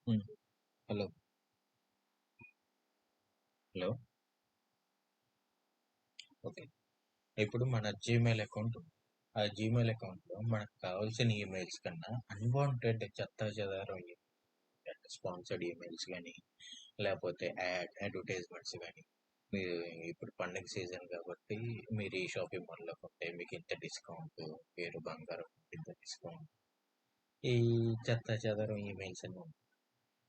హ్మ్. Hello. Hello. Okay. ఇప్పుడు మన జీమెయిల్ అకౌంట్ ఆ జీమెయిల్ అకౌంట్‌లో మనకు కావాల్సిన ఈమెయిల్స్ కన్నా అన్వాంటెడ్ చెత్తాచెదారం స్పాన్సర్డ్ ఈమెయిల్స్ గానీ, లేపోతే అడ్వర్టైజ్‌మెంట్స్ గానీ, మీరు ఇప్పుడు పండగ సీజన్ కాబట్టి మీరు ఈ షాపింగ్ మాల్‌లో కొంటే మీకు ఇంత డిస్కౌంట్, మీరు బంగారం కొంటే ఇంత డిస్కౌంట్. ఈ చెత్తాచెదారం ఈమెయిల్స్ అన్నీ ఉంటాయి.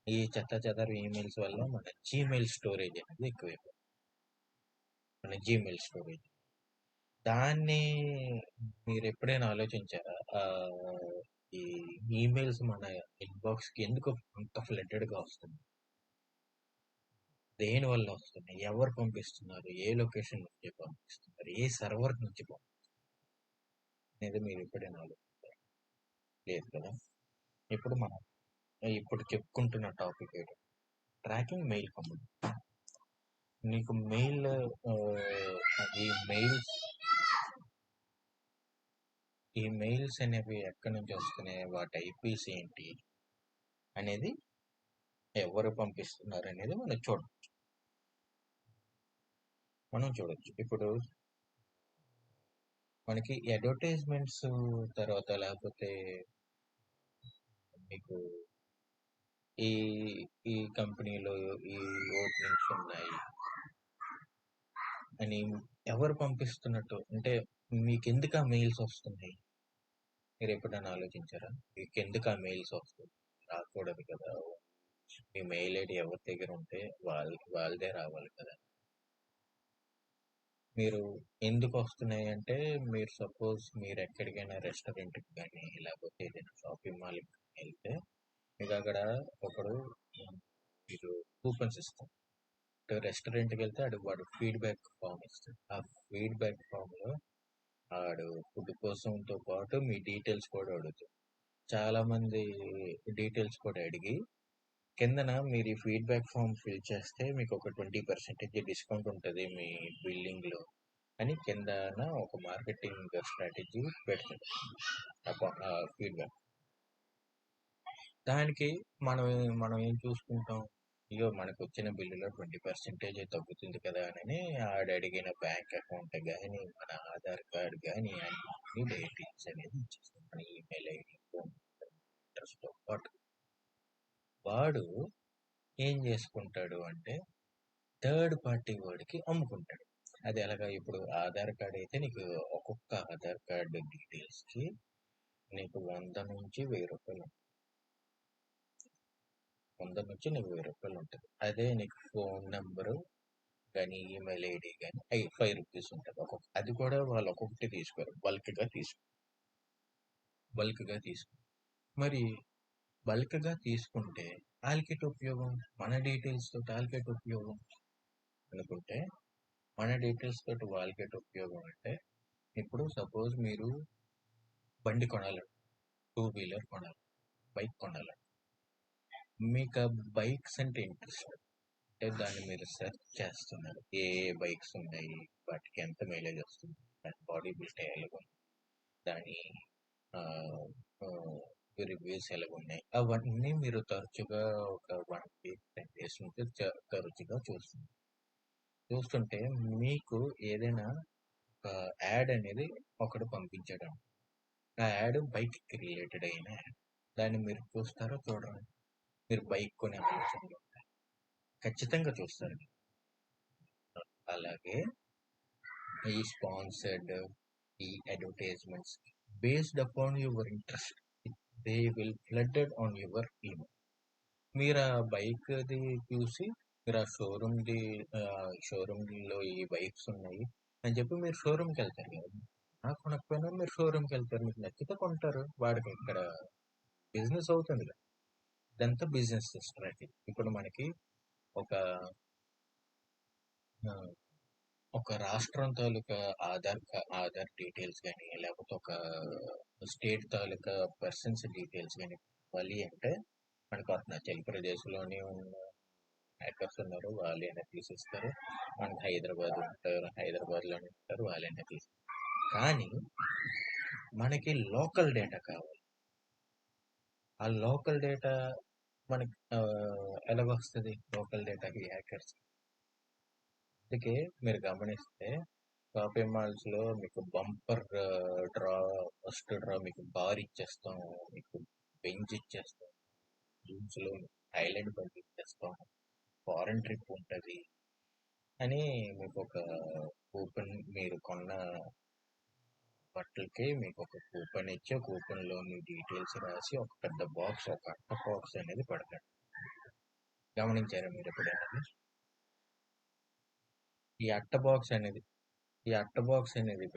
ఈ చెత్తాచెదారం ఈమెయిల్స్ వల్ల మన జీమెయిల్ స్టోరేజ్ అనేది ఎక్కువైపోతుంది. మన జీమెయిల్ స్టోరేజ్. దాన్ని మీరెప్పుడైనా ఆలోచించారా? ఈ ఈమెయిల్స్ మన ఇన్బాక్స్‌కి ఎందుకు అంత ఫ్లడ్డెడ్‌గా వస్తుంది? దేనివల్ల వస్తున్నాయి? ఎవరు పంపిస్తున్నారు? ఏ లొకేషన్ నుంచి పంపిస్తున్నారు? ఏ సర్వర్ నుంచి అనేది మీరు ఎప్పుడైనా ఆలోచించారా? లేదు కదా! ఇప్పుడు మనం ఇప్పుడు చెప్పుకుంటున్న టాపిక్ ఏంటంటే ట్రాకింగ్ మెయిల్ కమ్యూనిటీ. నీకు మెయిల్ ఈ మెయిల్స్ ఈ మెయిల్స్ అనేవి ఎక్కడి నుంచి వస్తున్నాయి? వాటి ఐపీస్ ఏంటి? అనేది ఎవరు పంపిస్తున్నారు అనేది మనం చూడొచ్చు. ఇప్పుడు మనకి అడ్వర్టైజ్మెంట్స్ తర్వాత లేకపోతే మీకు ఈ ఈ కంపెనీలో ఈ ఓపెనింగ్స్ ఉన్నాయి అని ఎవరు పంపిస్తున్నట్టు అంటే మీకు ఎందుకు ఆ మెయిల్స్ వస్తున్నాయి? మీరు ఎప్పుడైనా ఆలోచించారా? మీకు ఎందుకు ఆ మెయిల్స్ వస్తుంది? రాకూడదు కదా! మీ మెయిల్ ఐడి ఎవరి దగ్గర ఉంటే వాళ్ళదే రావాలి కదా! మీరు ఎందుకు వస్తున్నాయి అంటే మీరు సపోజ్ మీరు ఎక్కడికైనా రెస్టారెంట్కి కానీ లేకపోతే ఏదైనా షాపింగ్ మాల్కి వెళ్తే మీకు అక్కడ ఒకడు మీరు కూపన్స్ ఇస్తాం. రెస్టారెంట్కి వెళ్తే వాడు ఫీడ్బ్యాక్ ఫామ్ ఇస్తాడు. ఆ ఫీడ్బ్యాక్ ఫామ్లో ఆడు ఫుడ్ కోసంతో పాటు మీ డీటెయిల్స్ కూడా అడుగుతాడు. చాలా మంది డీటెయిల్స్ కూడా అడిగి కిందన మీరు ఈ ఫీడ్బ్యాక్ ఫామ్ ఫిల్ చేస్తే మీకు ఒక 20% డిస్కౌంట్ ఉంటుంది మీ బిల్లింగ్లో అని కిందన ఒక మార్కెటింగ్ స్ట్రాటజీ పెడతాడు ఆ ఫీడ్బ్యాక్. దానికి మనం మనం ఏం చూసుకుంటాం? అయ్యో మనకు వచ్చిన బిల్లులో 20% తగ్గుతుంది కదా అని ఆడు అడిగిన బ్యాంక్ అకౌంట్ కానీ మన ఆధార్ కార్డ్ కానీ అన్ని డీటెయిల్స్ అనేది ఇచ్చేస్తాం. మన ఈమెయిల్ ఐడి, ఫోన్ అడ్రస్తో పాటు. వాడు ఏం చేసుకుంటాడు అంటే థర్డ్ పార్టీ వాడికి అమ్ముకుంటాడు. అది ఎలాగా? ఇప్పుడు ఆధార్ కార్డ్ అయితే నీకు ఒక్కొక్క ఆధార్ కార్డ్ డీటెయిల్స్కి నీకు 100 నుంచి 1000 రూపాయలు 100 నుంచి 1000 రూపాయలు ఉంటుంది. అదే నీకు ఫోన్ నెంబరు కానీ ఈమెయిల్ ఐడి కానీ 5 రూపీస్ ఉంటుంది ఒక్కొక్క. అది కూడా వాళ్ళు ఒక్కొక్కటి తీసుకోరు, బల్క్గా తీసుకోరు. మరి బల్క్గా తీసుకుంటే వాళ్ళకి ఉపయోగం, మన డీటెయిల్స్ తోటి వాళ్ళకి ఉపయోగం అనుకుంటే మన డీటెయిల్స్ తోటి వాళ్ళకి ఉపయోగం అంటే ఇప్పుడు సపోజ్ మీరు బండి కొనాలి, టూ వీలర్ కొనాలి, బైక్ కొనాలి. మీకు ఆ బైక్స్ అంటే ఇంట్రెస్ట్ అంటే దాన్ని మీరు సెర్చ్ చేస్తున్నారు. ఏ ఏ బైక్స్ ఉన్నాయి, వాటికి ఎంత మైలేజ్ వస్తుంది, దాని బాడీ బిల్ట్ ఎలాగుంది, దాని రివ్యూస్ ఎలాగున్నాయి, అవన్నీ మీరు తరచుగా ఒక 1 వీక్ 10 డేస్ నుంచి తరచుగా చూస్తుంటే మీకు ఏదైనా ఒక యాడ్ అనేది ఒకడు పంపించడం, ఆ యాడ్ బైక్ రిలేటెడ్ అయిన యాడ్. దాన్ని మీరు చూస్తారో చూడరు? మీరు బైక్ కొనే ఆలోచనలో ఖచ్చితంగా చూస్తారు. అలాగే ఈ స్పాన్సర్డ్ ఈ advertisements based upon your interest they will flooded on your email. మీరు ఆ బైక్ది చూసి మీరు ఆ షోరూమ్లో ఈ బైక్స్ ఉన్నాయి అని చెప్పి మీరు షోరూమ్కి వెళ్తారు కదా! కొనకపోయినా మీరు షోరూమ్కి వెళ్తారు, మీకు నచ్చితే కొంటారు. వాడికి ఇక్కడ బిజినెస్ అవుతుంది కదా! ఇదంతా బిజినెస్ స్ట్రాటజీ. ఇప్పుడు మనకి ఒక ఆ, ఒక రాష్ట్రం తాలూకా ఆధార్ డీటెయిల్స్ కానీ లేకపోతే ఒక స్టేట్ తాలూకా పర్సన్స్ డీటెయిల్స్ కానీ ఇవ్వాలి అంటే మనకు అరుణాచల్ ప్రదేశ్లోని ఉన్న హ్యాకర్స్ ఉన్నారు, వాళ్ళైనా తీసిస్తారు. మనకి హైదరాబాద్లోనే ఉంటారు, వాళ్ళైనా తీసిస్తారు. కానీ మనకి లోకల్ డేటా కావాలి. ఆ లోకల్ డేటా మనకి ఎలాగొస్తది లోకల్ డేటాకి హ్యాకర్స్? అందుకే మీరు గమనిస్తే షాపింగ్ మాల్స్‌లో మీకు బంపర్ డ్రా, ఫస్ట్ డ్రా మీకు కార్ ఇచ్చేస్తాం, మీకు బెంజ్ ఇచ్చేస్తాం, జీన్స్‌లో ఐలాండ్ బండి ఇచ్చేస్తాం, ఫారెన్ ట్రిప్ ఉంటది అని మీకొక కూపన్, మీరు కొన్న బట్టలకి మీకొక కూపన్ ఇచ్చి, ఆ కూపన్‌లో మీ డీటెయిల్స్ రాసి ఒక పెద్ద బాక్స్, ఒక అట్ట బాక్స్ అనేది పెడతాడు. గమనించారా మీరెప్పుడైనా అది? ఈ అట్ట బాక్స్ అనేది ఈ అట్ట బాక్స్ అనేది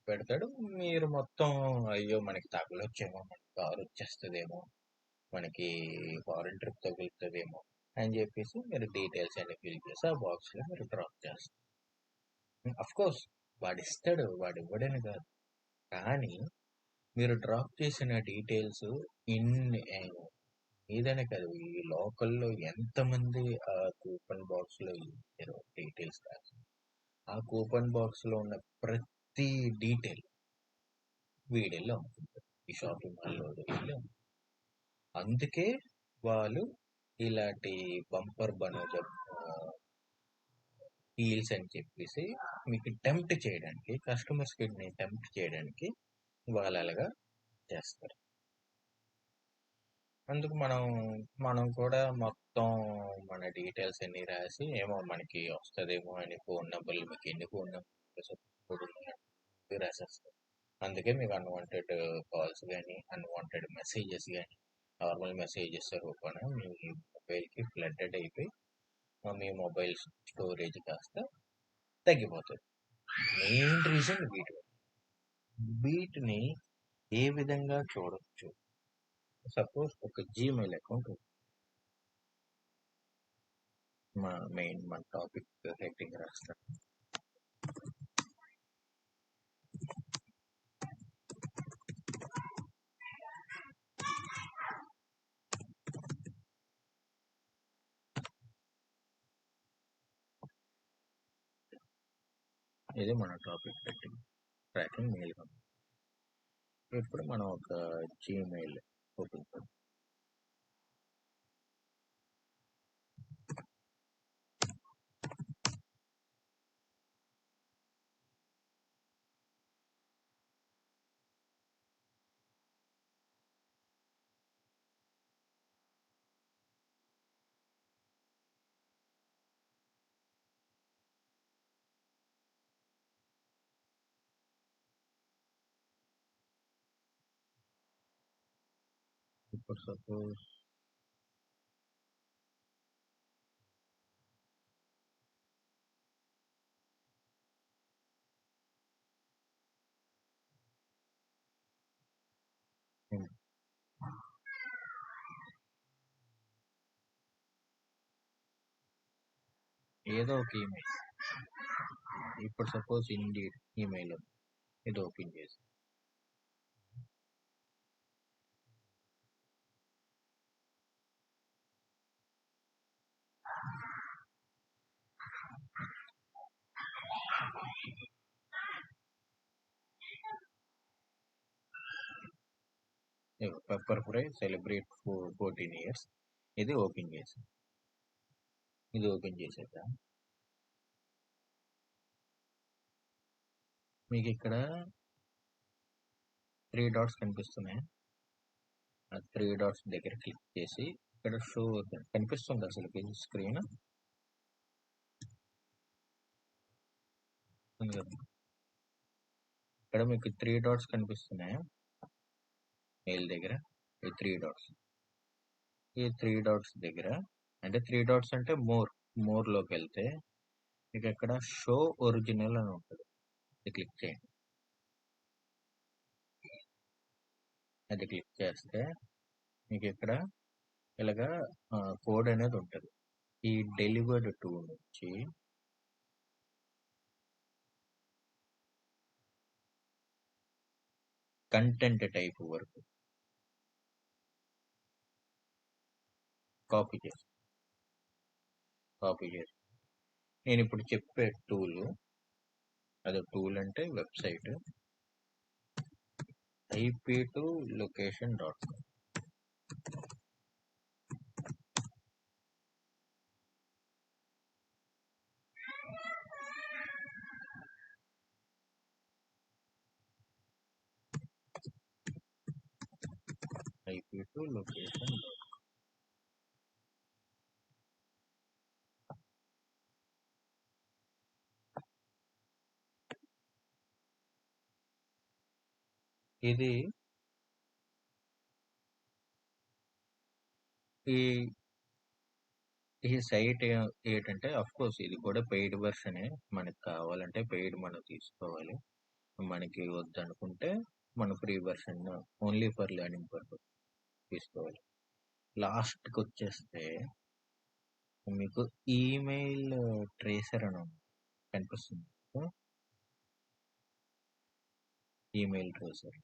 పెడతాడు. మీరు మొత్తం అయ్యో మనకి తగలొచ్చేమో, మనకి కారు వచ్చేస్తదేమో, మనకి ఫారెన్ ట్రిప్ తగులుతదేమో అని చెప్పేసి మీరు డీటెయిల్స్ అన్ని ఫిల్ చేసి ఆ బాక్స్‌లో మీరు డ్రాప్ చేస్తారు. అఫ్‌కోర్స్ వాడిస్తాడు, వాడివ్వడని కాదు. కానీ మీరు డ్రాప్ చేసిన డీటెయిల్స్ ఇన్ని ఏదైనా కాదు, ఈ లోకల్‌లో ఎంతమంది ఆ కూపన్ బాక్స్‌లో ఇచ్చారో డీటెయిల్స్ రాసి, ఆ కూపన్ బాక్స్‌లో ఉన్న ప్రతి డీటెయిల్ వీడెళ్ళి అమ్ముకుంటాడు. ఈ షాపింగ్ మాల్‌లో వెళ్ళి అందుకే వాళ్ళు ఇలాంటి బంపర్ బనోజా డీల్స్ అని చెప్పేసి మీకు టెంప్ట్ చేయడానికి, కస్టమర్స్‌కి టెంప్ట్ చేయడానికి వాళ్ళు అలాగా చేస్తారు. అందుకు మనం కూడా మొత్తం మన డీటెయిల్స్ అన్ని రాసి ఏమో మనకి వస్తదేమో అని ఫోన్ నెంబర్లు, మీకు ఎన్ని ఫోన్ నెంబర్స్ రాసేస్తాం. అందుకే మీకు అన్వాంటెడ్ కాల్స్ కానీ, అన్వాంటెడ్ మెసేజెస్ కానీ, నార్మల్ మెసేజెస్ రూపాన మీ మొబైల్కి ఫ్లడ్డెడ్ అయిపోయి మీ మొబైల్ స్టోరేజ్ కాస్త తగ్గిపోతుంది. మెయిన్ రీజన్ వీటిని ఏ విధంగా చూడొచ్చు? సపోజ్ ఒక జీమెయిల్ అకౌంట్ మన టాపిక్ హెడ్డింగ్ రాస్తాను. ఇది మన topic heading, tracking mail company. ఇప్పుడు మనం ఒక జీమెయిల్ ఓపెన్ చేద్దాం. ఇప్పుడు సపోజ్ ఏదో ఒక ఈమెయిల్, ఇప్పుడు సపోజ్ ఇండీడ్ ఈమెయిల్ ఇది ఓపెన్ చేసి పెప్పర్ ఫ్రై సెలబ్రేట్ 14 ఇయర్స్ ఇది ఓపెన్ చేసి, ఇది ఓపెన్ చేసాక మీకు ఇక్కడ 3 డాట్స్ కనిపిస్తున్నాయి. ఆ 3 డాట్స్ దగ్గర క్లిక్ చేసి ఇక్కడ షో కనిపిస్తుంది అసలు స్క్రీన్ ఉంది కదా. ఇక్కడ మీకు 3 డాట్స్ కనిపిస్తున్నాయి మెయిల్ దగ్గర. ఈ 3 డాట్స్ దగ్గర, అంటే 3 డాట్స్ అంటే మోర్లోకి వెళ్తే మీకు ఇక్కడ షో ఒరిజినల్ అని ఉంటుంది. అది క్లిక్ చేయండి. అది క్లిక్ చేస్తే మీకు ఇక్కడ ఇలాగా కోడ్ అనేది ఉంటుంది. ఈ డెలివర్డ్ టు నుంచి కంటెంట్ టైప్ వరకు కాపీ చేసి నేను ఇప్పుడు చెప్పే టూల్, అదే టూల్ అంటే website IP2 location.com. IP2 location. ఇది ఈ ఈ సైట్ ఏంటంటే అఫ్ కోర్స్ ఇది కూడా పెయిడ్ వర్షనే. మనకి కావాలంటే పెయిడ్ మనం తీసుకోవాలి. మనకి వద్దనుకుంటే మన free version only for learning purpose తీసుకోవాలి. లాస్ట్కి వచ్చేస్తే మీకు ఈమెయిల్ ట్రేసర్ అని కనిపిస్తుంది. ఈమెయిల్ ట్రేసర్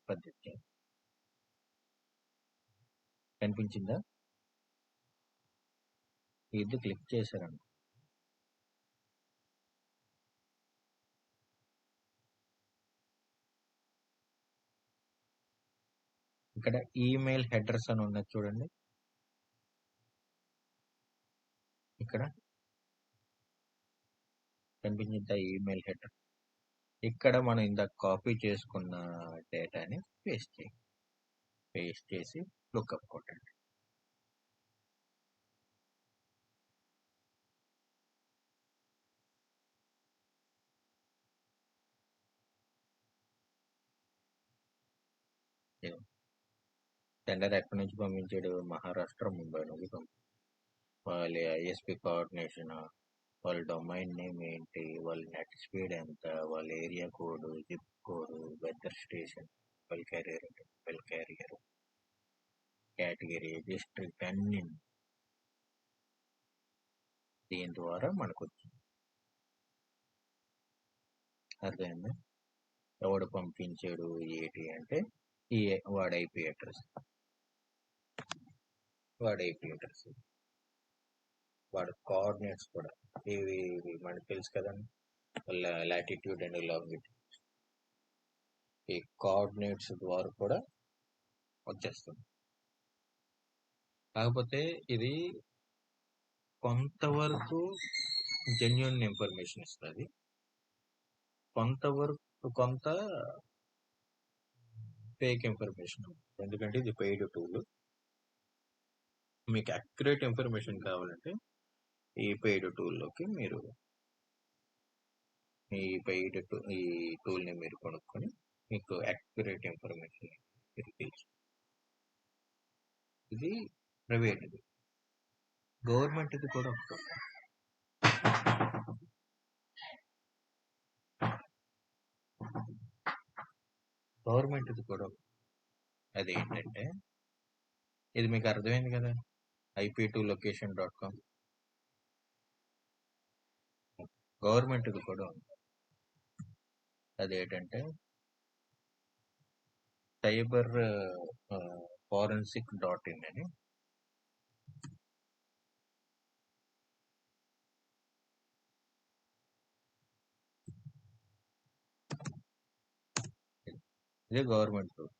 పద్ధతి కనిపించిందా? ఇది క్లిక్ చేశారన్న ఇక్కడ ఈమెయిల్ హెడర్స్ అని ఉన్నది చూడండి. ఇక్కడ కనిపించిందా ఈమెయిల్ హెడర్? ఇక్కడ మనం ఇందాక కాపీ చేసుకున్న డేటాని పేస్ట్ చేసి లుక్అప్ కొట్టండి. టెండర్ ఎక్కడి నుంచి పంపించాడు? మహారాష్ట్ర, ముంబై నుంచి పంపించాడు. వాళ్ళ ఐఎస్పి కోఆర్డినేషన్, వాళ్ళ డొమైన్ నేమ్ ఏంటి, వాళ్ళ నెట్ స్పీడ్ ఎంత, వాళ్ళ area code, zip code, weather station, well carrier category, district అన్ని దీని ద్వారా మనకు వచ్చింది. అర్థమైందా? ఎవడు పంపించాడు ఏంటి అంటే ఈ వాడి ఐపీ అడ్రస్, వాడి కోఆర్డినేట్స్ కూడా ఇవి మనకు తెలుసు కదండి. వాళ్ళ లాటిట్యూడ్ అండ్ లాంగిట్యూడ్, ఈ కోఆర్డినేట్స్ ద్వారా కూడా వచ్చేస్తుంది. కాకపోతే ఇది కొంతవరకు జెన్యున్ ఇన్ఫర్మేషన్ ఇస్తుంది, కొంత ఫేక్ ఇన్ఫర్మేషన్. ఎందుకంటే ఇది పెయిడ్ టూల్. మీకు అక్యురేట్ ఇన్ఫర్మేషన్ కావాలంటే ఈ పెయిడ్ టూల్లోకి మీరు ఈ టూల్ని మీరు కొనుక్కొని మీకు అక్యురేట్ ఇన్ఫర్మేషన్ తెలుసు. ఇది ప్రైవేట్, ఇది గవర్నమెంట్ ఇది కూడా ఉంటుంది. గవర్నమెంట్ ఇది కూడా అదేంటంటే ఇది మీకు అర్థమైంది కదా, IP2location.com. గవర్నమెంట్ ఇది కూడా ఉంది. అదేంటంటే సైబర్ ఫారెన్సిక్.in అని. ఇది గవర్నమెంట్ టూల్.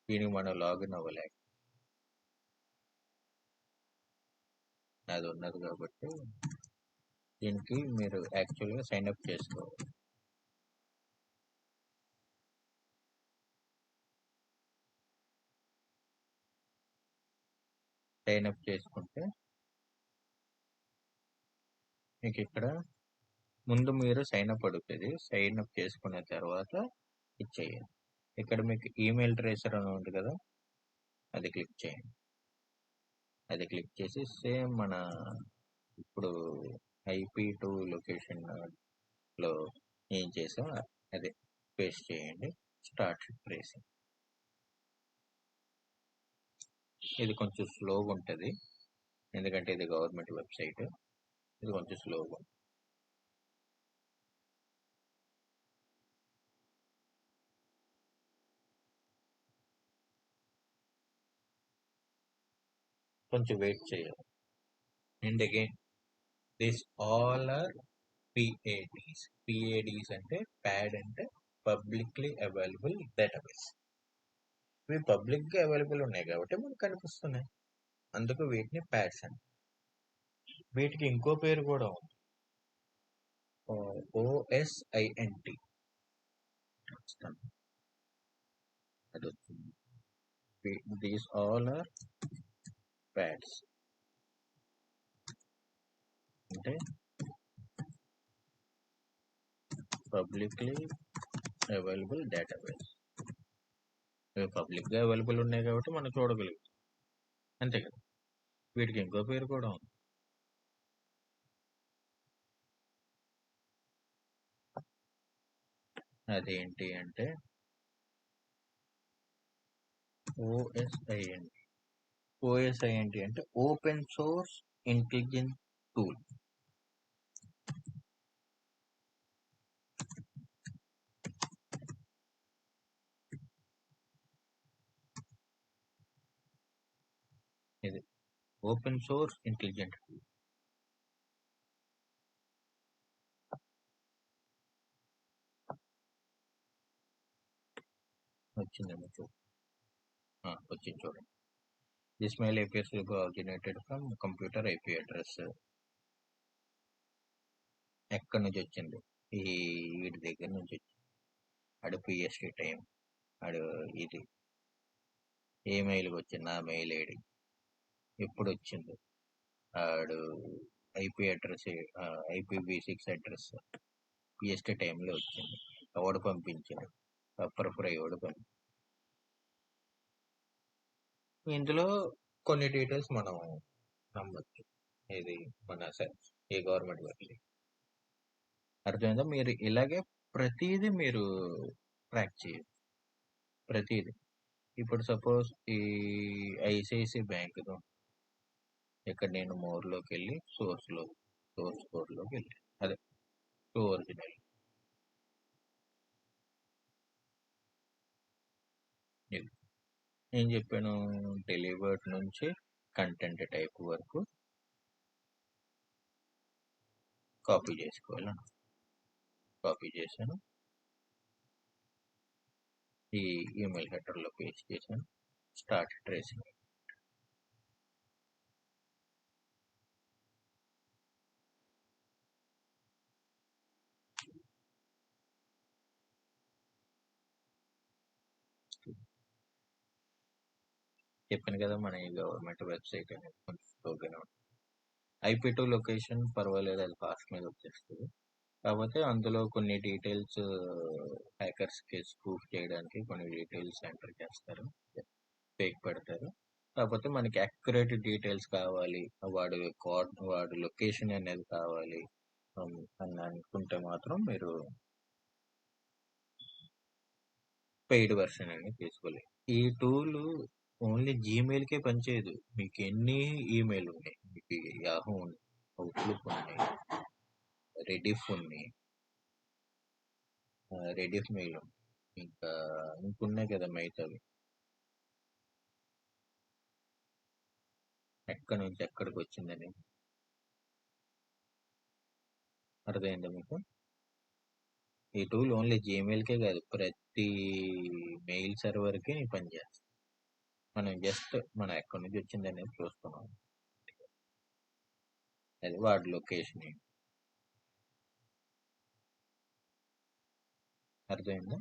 దీనికి మనం లాగిన్ అవ్వలేక అది ఉన్నది కాబట్టి దీనికి మీరు యాక్చువల్గా సైన్ అప్ చేసుకోవాలి. సైన్ అప్ చేసుకుంటే మీకు ఇక్కడ ముందు మీరు సైన్ అప్ అడుగుతుంది. సైన్ అప్ చేసుకున్న తర్వాత ఇచ్చేయండి. ఇక్కడ మీకు ఈమెయిల్ ట్రేసర్ అని ఉంది కదా, అది క్లిక్ చేయండి. అది క్లిక్ చేసి సేమ్ మన ఇప్పుడు IP2 లొకేషన్ లో ఏం చేసాం అదే పేస్ట్ చేయండి. Start tracing. ఇది కొంచెం స్లోగా ఉంటుంది ఎందుకంటే ఇది గవర్నమెంట్ వెబ్సైట్. ఇది కొంచెం స్లోగా ఉంటుంది. కొంచెం వెయిట్ చేయాలి. And again this all are PADs అంటే ప్యాడ్ అంటే పబ్లిక్లీ అవైలబుల్ డేటాబేస్. ఇవి పబ్లిక్ గా అవైలబుల్ ఉన్నాయి కాబట్టి మనకు కనిపిస్తున్నాయి, అందుకు వీటిని ప్యాడ్స్ అని. వీటికి ఇంకో పేరు కూడా ఉంది, OSINT. అది వచ్చింది. దీస్ ఆల్ ఆర్ ప్యాడ్స్, అంటే పబ్లిక్లీ అవైలబుల్ డేటాబేస్. ఇవి పబ్లిక్గా అవైలబుల్ ఉన్నాయి కాబట్టి మనం చూడగలుగుతాం, అంతే కదా. వీటికి ఇంకో పేరు కూడా ఉంది. అదేంటి అంటే OSINT. OSINT అంటే ఓపెన్ సోర్స్ ఇంటెలిజెన్స్ టూల్. ఇది ఓపెన్ సోర్స్ ఇంటెలిజెంట్ టూల్. వచ్చిందేమో వచ్చింది చూడండి. This mail APIs will be originated from computer IP address. ఎక్కడి నుంచి వచ్చింది? వీటి దగ్గర నుంచి వచ్చింది. ఆడు PST టైం, ఆడు ఇది ఏ మెయిల్కి వచ్చింది, ఆ మెయిల్ ఐడి ఎప్పుడు వచ్చింది, ఆడు IP address, IPv6 address PST టైంలో వచ్చింది, ఎవడు పంపించాడు, పెప్పర్ ఫ్రై ఎవడు పంపించాడు. ఇందులో కొన్ని డీటెయిల్స్ మనం నమ్మచ్చు. ఇది మన ఈ గవర్నమెంట్ వర్క్. అర్థమైందా? మీరు ఇలాగే ప్రతిదీ మీరు ట్రాక్ చేయొచ్చు, ప్రతిదీ. ఇప్పుడు సపోజ్ ఈ ICICI బ్యాంక్, ఇక్కడ నేను మోర్లోకి వెళ్ళి సోర్స్ కోడ్లోకి వెళ్ళి, అదే ఒరిజినల్ ఇది ఏం చెప్పాను, డెలివర్డ్ నుంచి కంటెంట్ టైప్ వరకు కాపీ చేసుకోవాలి. కాపీ చేశాను, ఈ ఈమెయిల్ హెడర్లో పేస్ట్ చేశాను, స్టార్ట్ ట్రేసింగ్. చెప్పాను కదా, మన ఈ గవర్నమెంట్ వెబ్సైట్ అనేది కొంచెం స్లోగానే ఉంటుంది. IP2 లొకేషన్ పర్వాలేదు, అది ఫాస్ట్ మీద వచ్చేస్తుంది. కాకపోతే అందులో కొన్ని డీటెయిల్స్ హ్యాకర్స్కి స్పూఫ్ చేయడానికి కొన్ని డీటెయిల్స్ ఎంటర్ చేస్తారు, ఫేక్ పెడతారు. కాకపోతే మనకి అక్యురేట్ డీటెయిల్స్ కావాలి, వాడు లొకేషన్ అనేది కావాలి అని అనుకుంటే మాత్రం మీరు పెయిడ్ వర్షన్ అనేది తీసుకోలేదు. ఈ టూల్ ఓన్లీ జీమెయిల్కే పనిచేయదు. మీకు ఎన్ని ఈమెయిల్ ఉన్నాయి, మీకు యాహూ ఉంది, అవుట్లుక్ ఉన్నాయి, రెడిఫ్ ఉన్నాయి, రెడిఫ్ మెయిల్ ఉంది, ఇంకా ఇంకున్నాయి కదా మిగతావి. ఎక్కడి నుంచి ఎక్కడికి వచ్చిందని అర్థమైందా మీకు? ఈ టూల్ ఓన్లీ జీమెయిల్కే కాదు, ప్రతి మెయిల్ సర్వర్కి పనిచేస్తుంది. మనం జస్ట్ మన ఎక్కడి నుంచి వచ్చింది అనేది చూస్తున్నాం, అది వాడి లొకేషన్. అర్థమైందా?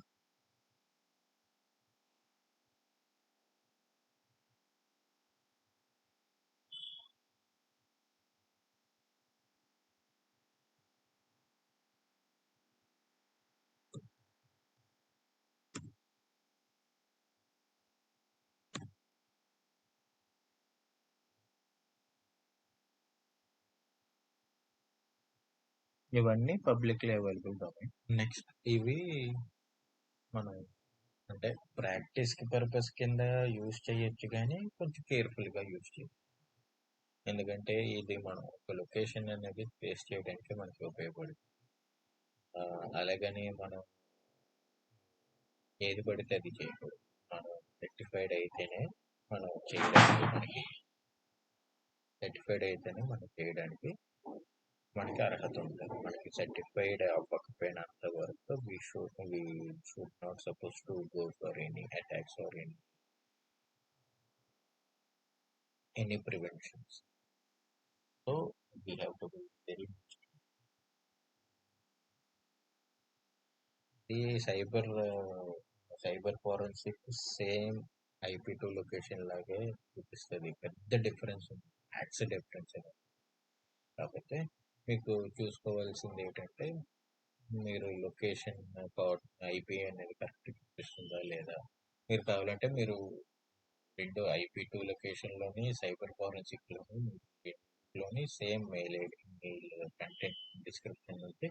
ఇవన్నీ పబ్లిక్లీ అవైలబుల్ డొమైన్. నెక్స్ట్ ఇవి మనం అంటే ప్రాక్టీస్కి పర్పస్ కింద యూజ్ చేయొచ్చు, కానీ కొంచెం కేర్ఫుల్గా యూజ్ చేయాలి. ఎందుకంటే ఇది మనం ఒక లొకేషన్ అనేది ఫేస్ చేయడానికి మనకి ఉపయోగపడుతుంది. అలాగని మనం ఏది పడితే అది చేయకూడదు. మనం సర్టిఫైడ్ అయితేనే మనం చేయడానికి మనకి అర్హత ఉంటుంది. మనకి సర్టిఫైడ్ అవ్వకపోయినంత వరకు we should not supposed to go for any attacks or any preventions. So we have to be very ఈ cyber cyber forensic same IP2 location లాగే చూపిస్తుంది. పెద్ద డిఫరెన్స్ ఉంది, యాక్స్ డిఫరెన్స్ అనేది. కాకపోతే మీకు చూసుకోవాల్సింది ఏంటంటే మీరు లొకేషన్ IP అనేది కరెక్ట్ చూపిస్తుందా లేదా. మీరు కావాలంటే మీరు రెండు IP2 లొకేషన్లోని సైబర్ ఫోరెన్సిక్లోని సేమ్ మెయిల్ కంటెంట్ డిస్క్రిప్షన్ నుంచి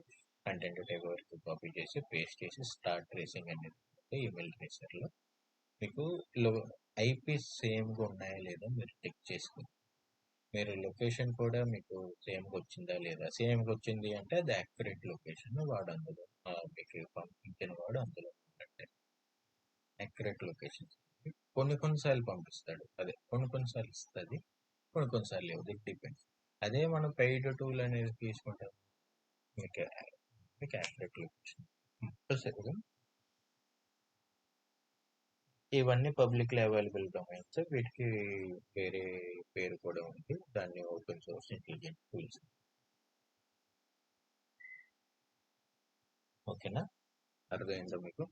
కంటెంట్ టైప్ వరకు కాపీ చేసి పేస్ట్ చేసి స్టార్ట్ ట్రేసింగ్ అనేది ఈమెయిల్ ట్రేసర్లో మీకు IP సేమ్గా ఉన్నాయా లేదా మీరు చెక్ చేసుకోండి. మీరు లొకేషన్ కూడా మీకు సేమ్గా వచ్చిందా లేదా. సేమ్గా వచ్చింది అంటే అది యాక్యురేట్ లొకేషన్ వాడు అందులో మీకు పంపించిన వాడు అందులో ఉన్నట్టే యాక్యురేట్ లొకేషన్. కొన్నిసార్లు పంపిస్తాడు, అదే కొన్నిసార్లు ఇస్తుంది, కొన్నిసార్లు లేదు, ఇట్ డిపెండ్స్. అదే మనం పెయిడ్ టూల్ అనేది తీసుకుంటాం మీకు మీకు యాక్యురేట్ లొకేషన్ కంపల్సరీగా. ఇవన్నీ పబ్లిక్లీ అవైలబుల్ డొమైన్స్, వీటికి వేరే పేరు కూడా ఉంది, దాన్ని ఓపెన్ సోర్స్ ఇంటెలిజెంట్ టూల్స్. ఓకేనా, అర్థమైందా మీకు?